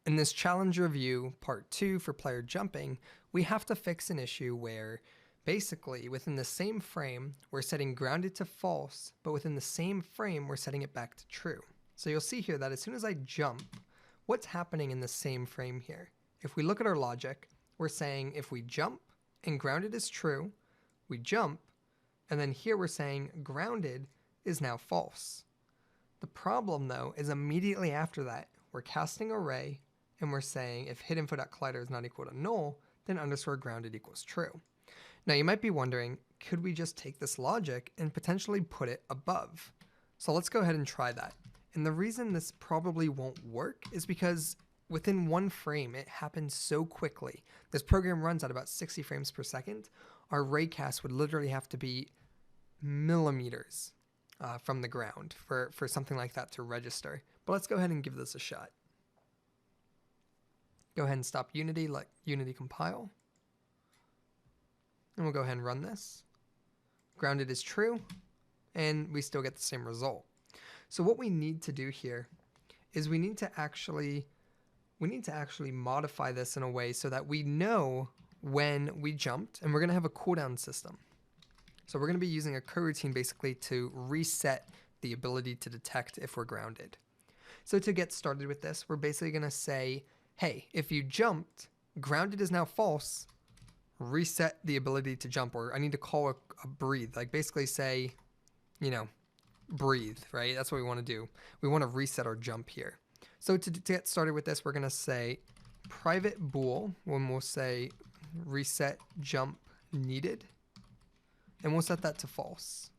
In this challenge review, part 2 for player jumping, we have to fix an issue where basically within the same frame, we're setting grounded to false, but within the same frame, we're setting it back to true. So you'll see here that as soon as I jump, what's happening in the same frame here? If we look at our logic, we're saying if we jump and grounded is true, we jump, and then here we're saying grounded is now false. The problem though is immediately after that, we're casting array and we're saying if hidinfo.collider is not equal to null, then underscore grounded equals true. Now you might be wondering, could we just take this logic and potentially put it above? So let's go ahead and try that. And the reason this probably won't work is because within one frame, it happens so quickly. This program runs at about 60 frames per second. Our raycast would literally have to be millimeters from the ground for something like that to register. But let's go ahead and give this a shot. Go ahead and stop Unity, let Unity compile. And we'll go ahead and run this. Grounded is true, and we still get the same result. So what we need to do here is we need to actually modify this in a way so that we know when we jumped, and we're going to have a cooldown system. So we're going to be using a coroutine basically to reset the ability to detect if we're grounded. So to get started with this, we're basically going to say, hey, if you jumped, grounded is now false, reset the ability to jump, or I need to call a breathe, like basically say, breathe, right? That's what we want to do. We want to reset our jump here. So to get started with this, we're going to say private bool, when we'll say reset jump needed, and we'll set that to false.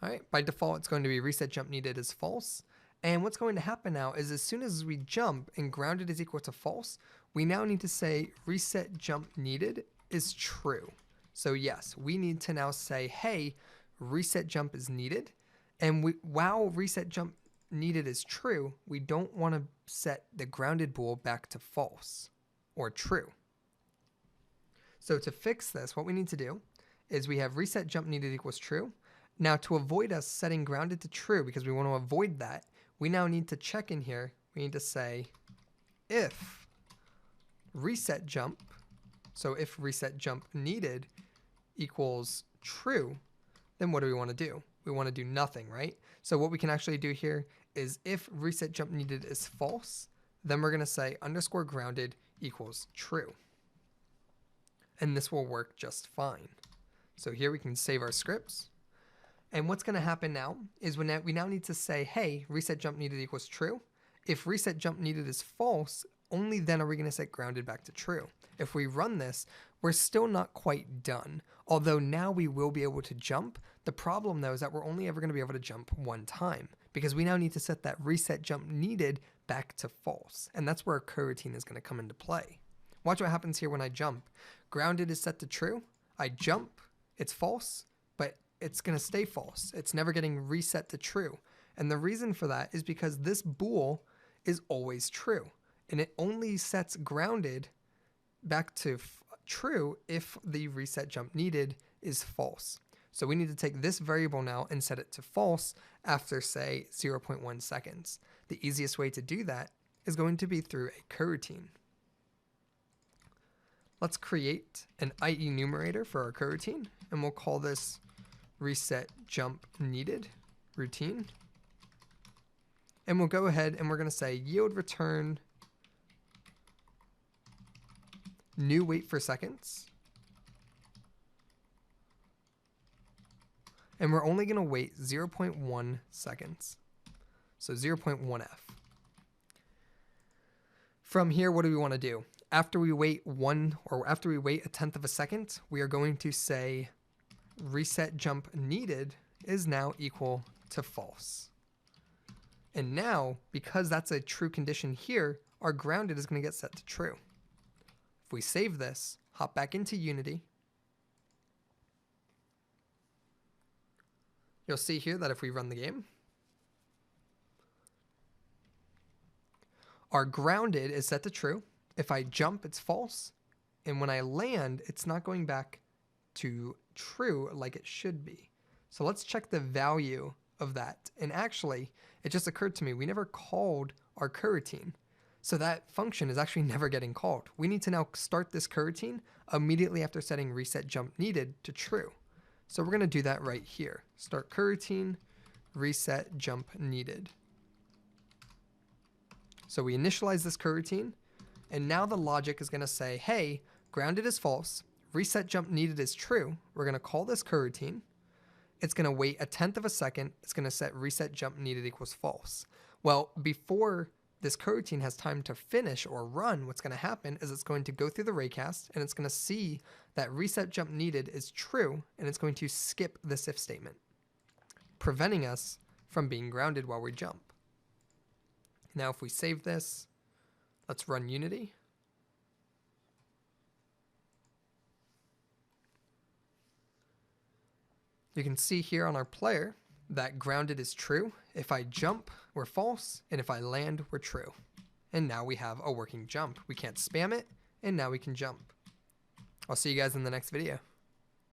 All right, by default, it's going to be reset jump needed is false. And what's going to happen now is as soon as we jump and grounded is equal to false, we now need to say reset jump needed is true. So yes, we need to now say, hey, reset jump is needed. And while reset jump needed is true, we don't want to set the grounded bool back to false or true. So to fix this, what we need to do is we have reset jump needed equals true. Now to avoid us setting grounded to true, because we want to avoid that, we now need to check in here. We need to say if reset jump, so if reset jump needed equals true, then what do we want to do? We want to do nothing, right? So what we can actually do here is if reset jump needed is false, then we're going to say underscore grounded equals true. And this will work just fine. So here we can save our scripts. And what's going to happen now is we now need to say, hey, reset jump needed equals true. If reset jump needed is false, only then are we going to set grounded back to true. If we run this, we're still not quite done. Although now we will be able to jump. The problem though is that we're only ever going to be able to jump one time because we now need to set that reset jump needed back to false. And that's where our coroutine is going to come into play. Watch what happens here when I jump. Grounded is set to true. I jump, it's false, but it's going to stay false. It's never getting reset to true. And the reason for that is because this bool is always true. And it only sets grounded back to true if the reset jump needed is false. So we need to take this variable now and set it to false after, say, 0.1 seconds. The easiest way to do that is going to be through a coroutine. Let's create an IE numerator for our coroutine, and we'll call this reset jump needed routine. And we'll go ahead and we're going to say yield return new wait for seconds. And we're only going to wait 0.1 seconds. So 0.1f. From here, what do we want to do? After we wait a tenth of a second, we are going to say reset jump needed is now equal to false. And now, because that's a true condition here, our grounded is going to get set to true. If we save this, hop back into Unity, you'll see here that if we run the game, our grounded is set to true. If I jump, it's false. And when I land, it's not going back to true like it should be. So let's check the value of that. And actually, it just occurred to me, we never called our coroutine. So that function is actually never getting called. We need to now start this coroutine immediately after setting reset jump needed to true. So we're going to do that right here. Start coroutine, reset jump needed. So we initialize this coroutine, and now the logic is going to say, hey, grounded is false, reset jump needed is true. We're going to call this coroutine. It's going to wait 1/10 of a second. It's going to set reset jump needed equals false. Well, before this coroutine has time to finish or run, what's going to happen is it's going to go through the raycast and it's going to see that reset jump needed is true, and it's going to skip this if statement, preventing us from being grounded while we jump. Now, if we save this, let's run Unity. You can see here on our player that grounded is true. If I jump, we're false. And if I land, we're true. And now we have a working jump. We can't spam it. And now we can jump. I'll see you guys in the next video.